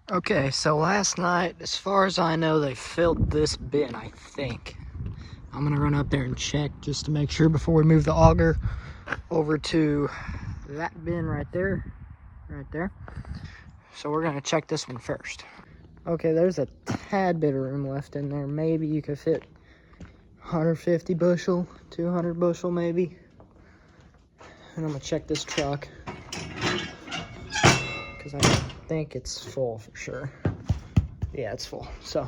Okay, so last night, as far as I know, they filled this bin, I think. I'm gonna run up there and check just to make sure before we move the auger over to that bin right there. So we're gonna check this one first. Okay, there's a tad bit of room left in there. Maybe you could fit 150 bushel, 200 bushel maybe. And I'm gonna check this truck, because I think it's full for sure. Yeah, it's full. So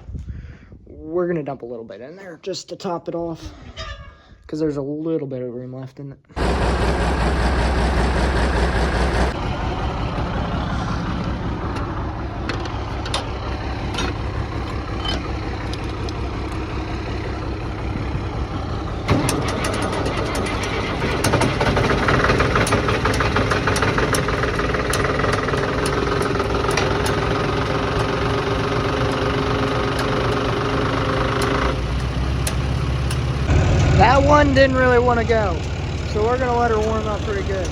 we're gonna dump a little bit in there just to top it off, because there's a little bit of room left in it. That one didn't really want to go, so we're gonna let her warm up pretty good.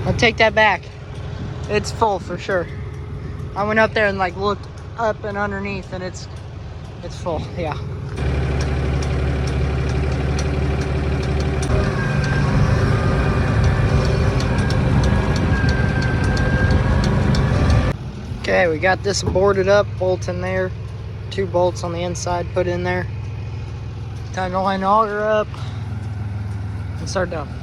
I'll take that back. It's full for sure. I went up there and like looked up and underneath, and it's full. Yeah. Okay, we got this boarded up, bolt in there, 2 bolts on the inside put in there. Time to line the auger up and start dumping.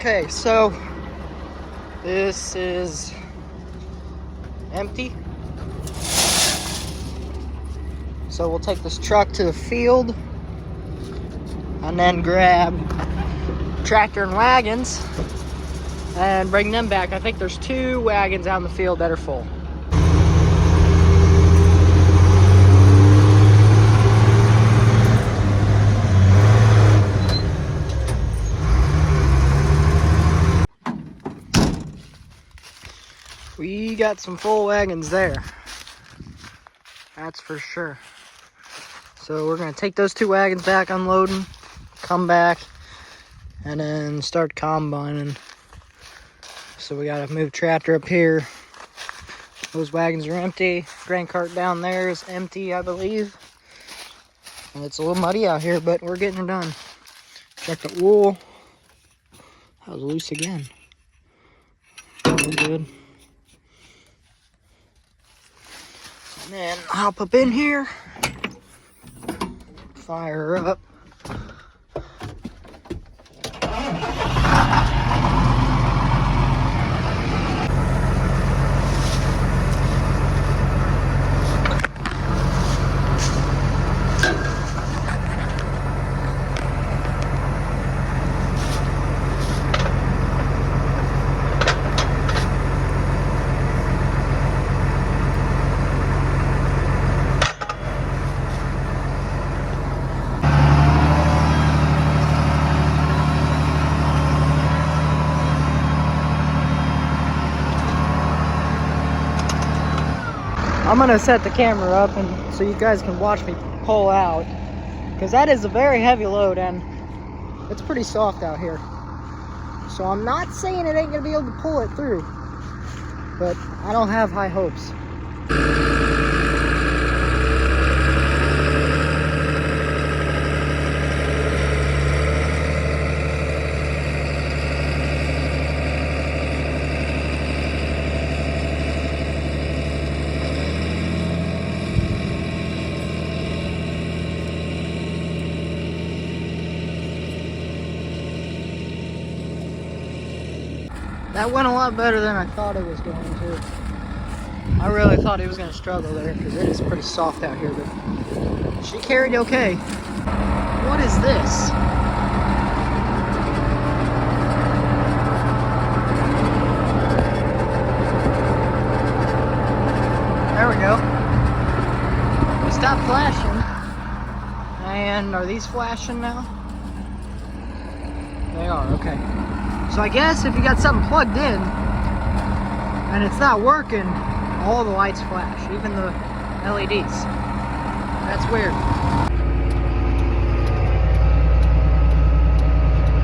Okay, so this is empty. So we'll take this truck to the field and then grab tractor and wagons and bring them back. I think there's 2 wagons out in the field that are full. We got some full wagons there, that's for sure. So we're gonna take those 2 wagons back, unload them, come back, and then start combining. So we gotta move tractor up here. Those wagons are empty. Grain cart down there is empty, I believe. And it's a little muddy out here, but we're getting it done. Check the wool. That was loose again. That was good. And then hop up in here, fire her up. I'm gonna set the camera up and so you guys can watch me pull out, because that is a very heavy load and it's pretty soft out here. So I'm not saying it ain't gonna be able to pull it through, but I don't have high hopes. That went a lot better than I thought it was going to. I really thought he was going to struggle there because it is pretty soft out here, but she carried okay. What is this? There we go. We stopped flashing. And are these flashing now? They are, okay. So I guess if you got something plugged in and it's not working, all the lights flash, even the LEDs. That's weird.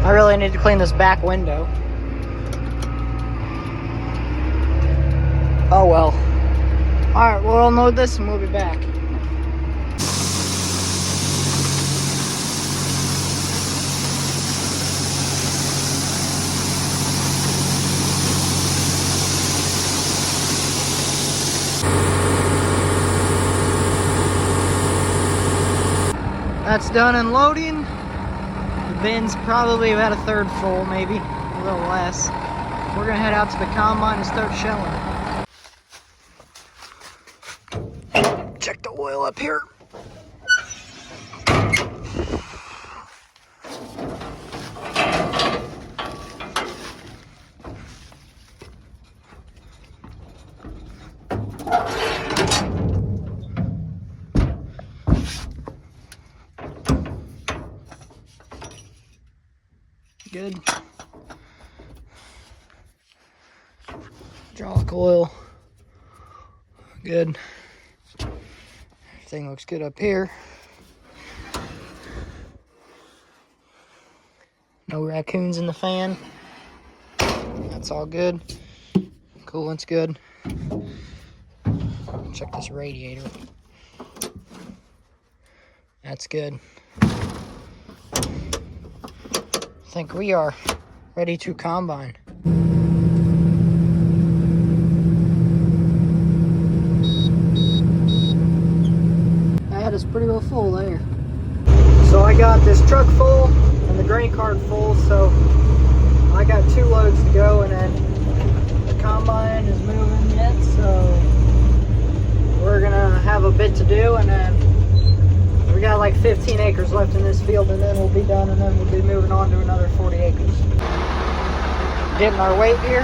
I really need to clean this back window. Oh well. Alright, we'll unload this and we'll be back. That's done unloading. The bin's probably about a third full, maybe a little less. We're gonna head out to the combine and start shelling. Check the oil up here. Good. Hydraulic oil. Good. Everything looks good up here. No raccoons in the fan. That's all good. Coolant's good. Check this radiator. That's good. I think we are ready to combine. That is pretty well full there. So I got this truck full and the grain cart full, so I got 2 loads to go, and then the combine is moving yet, so we're gonna have a bit to do, and then we got like 15 acres left in this field, and then we'll be done, and then we'll be moving on to another 40 acres. Getting our weight here.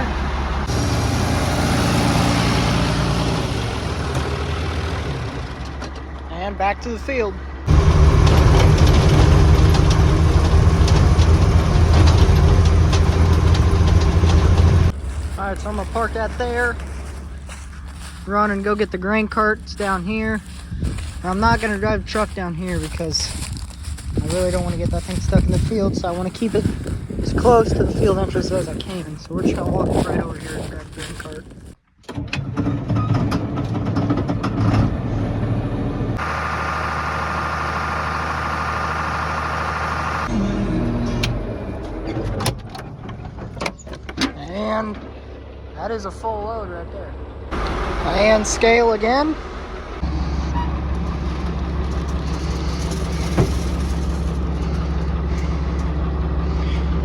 And back to the field. Alright, so I'm gonna park that there. Run and go get the grain carts down here. I'm not going to drive the truck down here because I really don't want to get that thing stuck in the field, so I want to keep it as close to the field entrance as I can. So we're just going to walk right over here and grab the grain cart. And that is a full load right there. And scale again.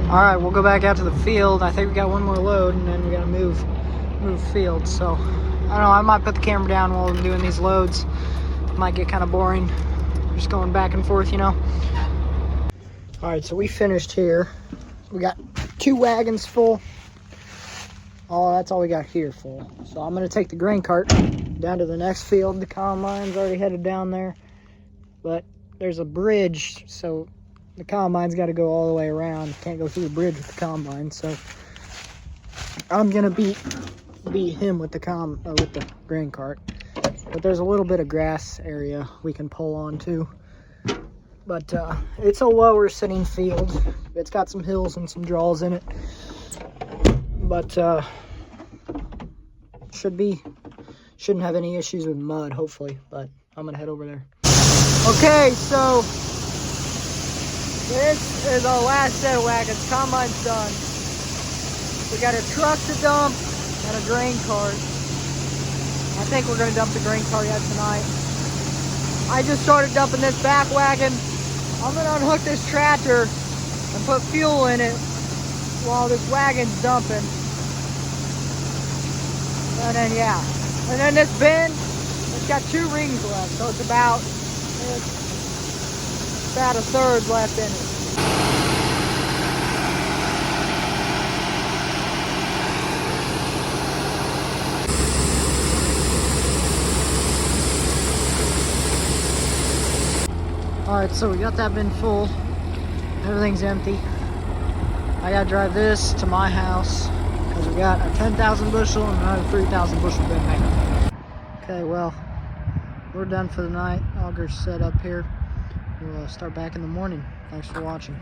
Alright, we'll go back out to the field. I think we got one more load, and then we gotta move field. So, I don't know, I might put the camera down while I'm doing these loads. It might get kind of boring, just going back and forth, you know. Alright, so we finished here. We got 2 wagons full. Oh, that's all we got here full. So I'm gonna take the grain cart down to the next field. The combine's already headed down there, but there's a bridge, so the combine's got to go all the way around. Can't go through the bridge with the combine, so I'm gonna beat him with the grain cart. But there's a little bit of grass area we can pull on too. But it's a lower sitting field. It's got some hills and some draws in it. But shouldn't have any issues with mud, hopefully. But I'm gonna head over there. Okay, so this is our last set of wagons. Combine's done. We got a truck to dump and a grain cart. I think we're gonna dump the grain cart yet tonight. I just started dumping this back wagon. I'm gonna unhook this tractor and put fuel in it while this wagon's dumping. And then, yeah. And then this bin, it's got 2 rings left, so it's about a third left in it. Alright, so we got that bin full. Everything's empty. I gotta drive this to my house because we got a 10,000 bushel and another 3,000 bushel bin there. Okay, well, we're done for the night. Auger's set up here. We'll start back in the morning. Thanks for watching.